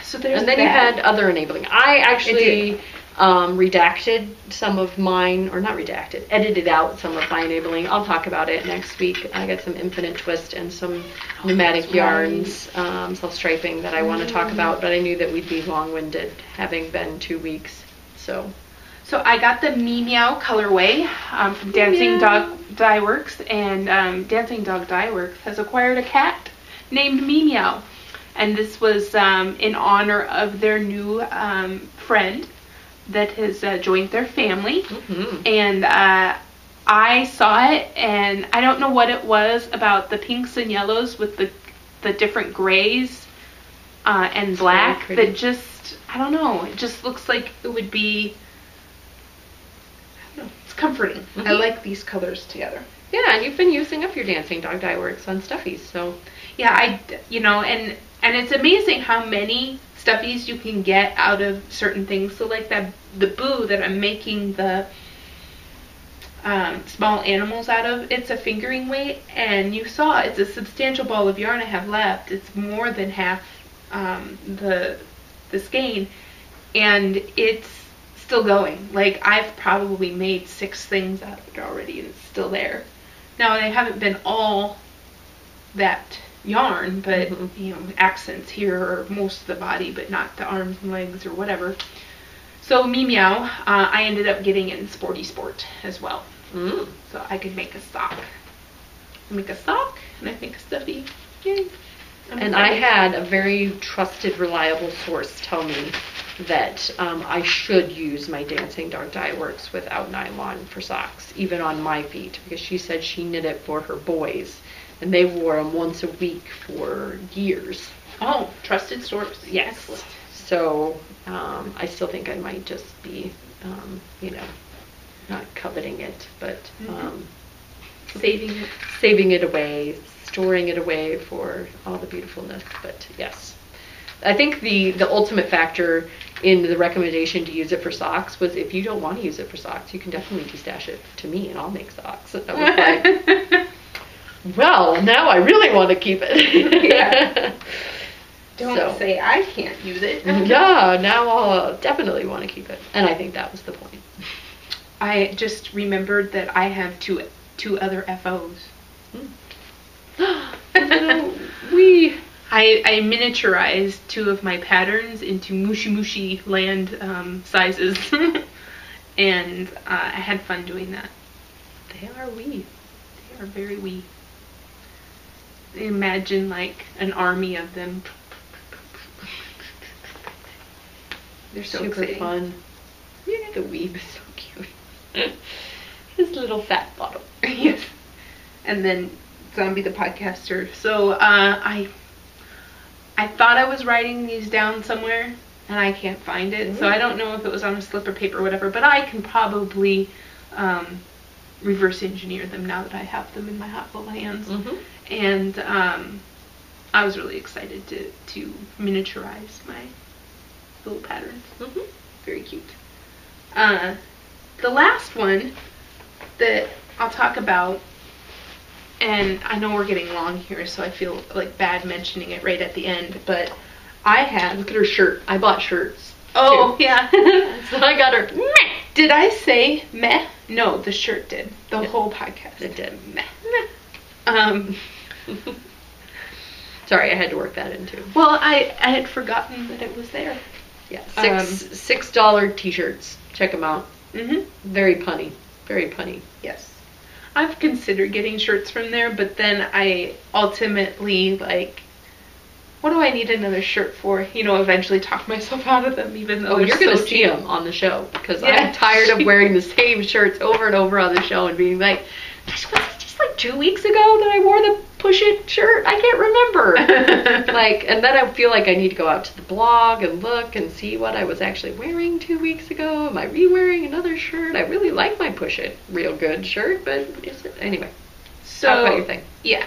So there's and then that. you had other enabling. I actually redacted some of mine, or not redacted, edited out some of my enabling. I'll talk about it next week. I got some Infinite Twist and some pneumatic yarns, self-striping that I want to talk about, but I knew that we'd be long-winded, having been 2 weeks, so. So I got the Meow colorway from Dancing Dog Dye Works, and Dancing Dog Dye Works has acquired a cat named Meow, and this was in honor of their new friend that has joined their family. And I saw it, and I don't know what it was about the pinks and yellows with the different grays and black that just, I don't know, it just looks like it would be, I don't know, it's comforting. I like these colors together. Yeah, and you've been using up your Dancing Dog Dye Works on stuffies, so. Yeah, and it's amazing how many stuffies you can get out of certain things. So like the boo that I'm making the small animals out of, it's a fingering weight, and you saw it's a substantial ball of yarn I have left. It's more than half the skein, and it's still going. Like, I've probably made 6 things out of it already, and it's still there. Now, they haven't been all that yarn, but you know, accents here are most of the body, but not the arms and legs or whatever. So Meow, I ended up getting it in Sporty Sport as well, so I could make a sock. I make a sock and I make a stuffy. Yay! And I had a very trusted, reliable source tell me that I should use my Dancing Dog Dye Works without nylon for socks, even on my feet, because she said she knit it for her boys. And they wore them once a week for years. Oh, trusted source. Yes. Excellent. So I still think I might just be, you know, not coveting it, but saving it away, storing it away for all the beautifulness. But yes, I think the ultimate factor in the recommendation to use it for socks was, if you don't want to use it for socks, you can definitely de-stash it to me and I'll make socks. And I was like, well, now I really want to keep it. Yeah. Don't say I can't use it. Yeah, now I'll definitely want to keep it. And I think that was the point. I just remembered that I have two other FOs. I miniaturized 2 of my patterns into Mushi Mushi land sizes. And I had fun doing that. They are wee. They are very wee. Imagine like an army of them. They're so super exciting. fun. Yeah, the weeb is so cute. His little fat bottle. Yes. And then Zombie the podcaster. So I thought I was writing these down somewhere, and I can't find it. So I don't know if it was on a slip of paper or whatever, but I can probably reverse engineer them now that I have them in my hot little hands. And I was really excited to miniaturize my little patterns. Very cute. The last one that I'll talk about, and I know we're getting long here, so I feel like bad mentioning it right at the end, but I had, Look at her shirt. I bought shirts. oh too. yeah, So I got her. meh. Did I say meh? No, the shirt did. The whole podcast. It did. Meh. Sorry, I had to work that in too. Well, I had forgotten that it was there. Yeah, $6 t-shirts. Check them out. Very punny. Very punny. Yes. I've considered getting shirts from there, but then I ultimately, like, what do I need another shirt for? You know, eventually talk myself out of them, even though Oh, you're going to so see cheap. them on the show, because Yeah. I'm tired of wearing the same shirts over and over on the show and being like, was it just like 2 weeks ago that I wore the Push It shirt? I can't remember. Like, and then I feel like I need to go out to the blog and look and see what I was actually wearing 2 weeks ago. Am I re-wearing another shirt? I really like my Push It Real Good shirt, but is it? Anyway, So, talk about your thing. Yeah.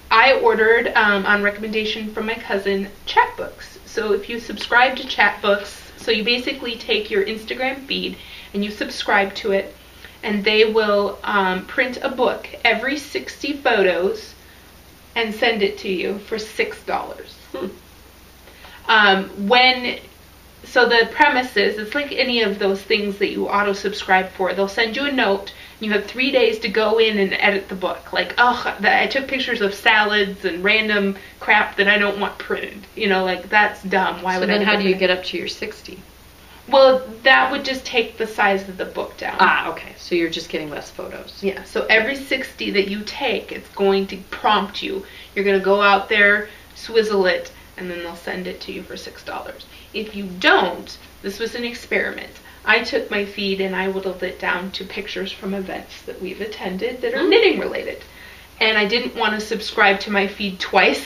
I ordered, on recommendation from my cousin, Chatbooks. So if you subscribe to Chatbooks, so you basically take your Instagram feed and you subscribe to it, and they will print a book every 60 photos and send it to you for $6. When so the premise is, it's like any of those things that you auto subscribe for. They'll send you a note. You have 3 days to go in and edit the book. Like, oh, I took pictures of salads and random crap that I don't want printed. You know, like, that's dumb. Why So would then I how do you that? get up to your 60? Well, that would just take the size of the book down. Ah, okay. So you're just getting less photos. Yeah, so every 60 that you take, it's going to prompt you. You're going to go out there, swizzle it, and then they'll send it to you for $6. If you don't, this was an experiment. I took my feed and I whittled it down to pictures from events that we've attended that are knitting related. And I didn't want to subscribe to my feed twice.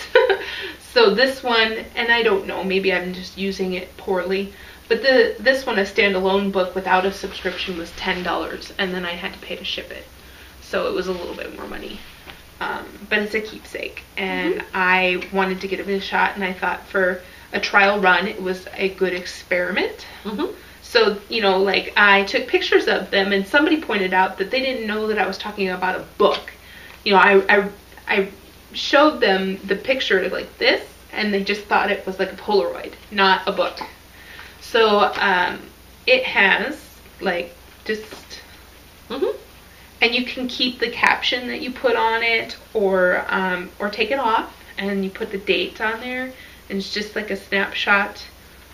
So this one, and I don't know, maybe I'm just using it poorly, but this one, a standalone book without a subscription, was $10, and then I had to pay to ship it. So it was a little bit more money. But it's a keepsake, and I wanted to give it a shot, and I thought for a trial run, it was a good experiment. So, you know, like, I took pictures of them, and somebody pointed out that they didn't know that I was talking about a book. You know, I showed them the picture like this, and they just thought it was like a Polaroid, not a book. So, it has, like, just... And you can keep the caption that you put on it, or take it off, and you put the date on there, and it's just like a snapshot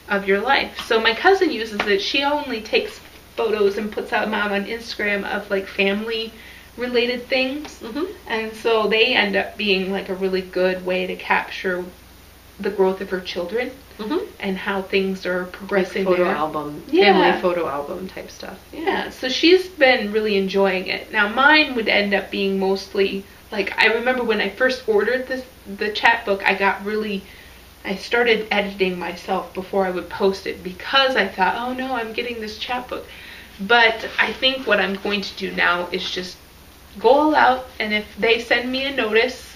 of your life. So my cousin uses it. She only takes photos and puts them out on Instagram of like family related things. And so they end up being like a really good way to capture the growth of her children and how things are progressing. Photo there. album, Yeah. family photo album type stuff. Yeah, so she's been really enjoying it. Now mine would end up being mostly, like, I remember when I first ordered the chapbook, I started editing myself before I would post it because I thought, oh no, I'm getting this chapbook. But I think what I'm going to do now is just go all out, and if they send me a notice,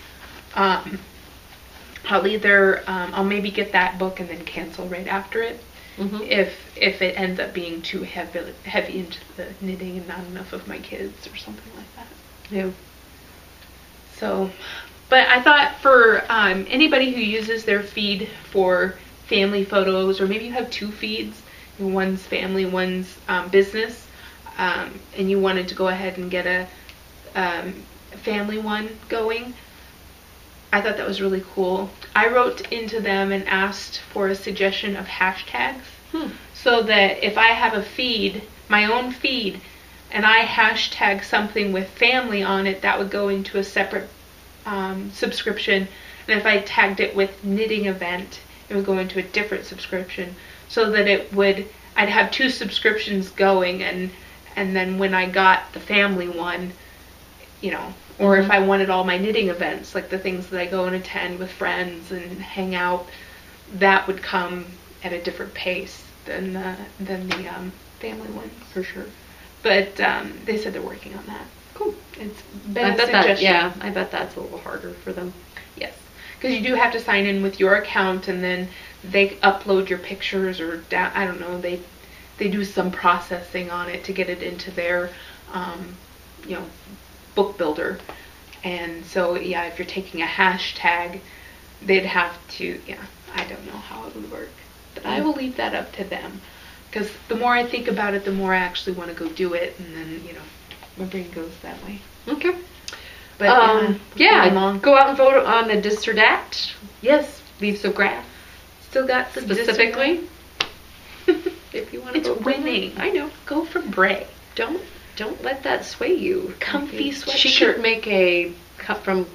I'll either, I'll maybe get that book and then cancel right after it. If it ends up being too heavy into the knitting and not enough of my kids or something like that. Yeah. So, but I thought for anybody who uses their feed for family photos, or maybe you have two feeds, one's family, one's business, and you wanted to go ahead and get a family one going, I thought that was really cool. I wrote into them and asked for a suggestion of hashtags, so that if I have a feed, my own feed, and I hashtag something with family on it, that would go into a separate subscription. And if I tagged it with knitting event, it would go into a different subscription, so that I'd have two subscriptions going, and then when I got the family one, you know, or if I wanted all my knitting events, like the things that I go and attend with friends and hang out, that would come at a different pace than the family ones. For sure. But they said they're working on that. Cool. It's been I a bet suggestion. I bet that's a little harder for them. Yes, because you do have to sign in with your account, and then they upload your pictures, or I don't know, they do some processing on it to get it into their book builder. And so yeah, if you're taking a hashtag, they'd have to, I don't know how it would work, but I will leave that up to them, because the more I think about it, the more I actually want to go do it, and then my brain goes that way. Okay. But go out and vote on the dis or dat. Yes, Leaves of Grass. still got the Specifically, if you want to It's vote for winning. them. I know. Go for Bray. Don't let that sway you. Comfy She sweatshirt. could make a come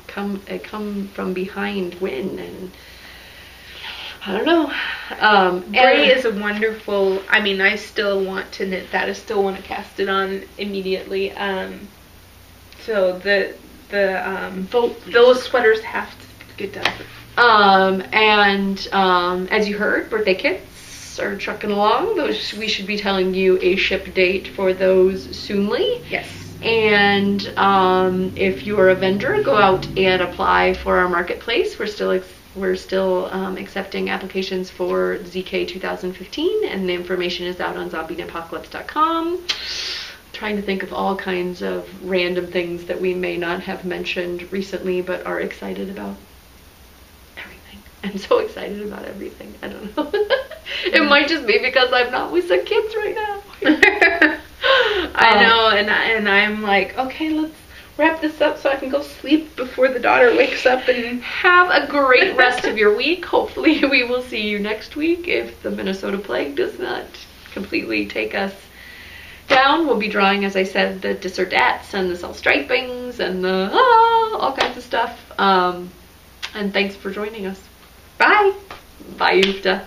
from behind win, and I don't know. Bray is a wonderful. I mean, I still want to knit that. I still want to cast it on immediately. So those sweaters have to get done. As you heard, birthday kits are trucking along. Those we should be telling you a ship date for those soonly. Yes. And if you're a vendor, go out and apply for our marketplace. We're still accepting applications for ZK 2015, and the information is out on zombieapocalypse.com. Trying to think of all kinds of random things that we may not have mentioned recently, but are excited about. I'm so excited about everything. I don't know. It might just be because I'm not with the kids right now. I know, and I'm like, okay, let's wrap this up so I can go sleep before the daughter wakes up. And have a great rest of your week. Hopefully we will see you next week if the Minnesota plague does not completely take us down. We'll be drawing, as I said, the dissertats and the self-stripings and the all kinds of stuff. And thanks for joining us. bye. Bye, Yukta.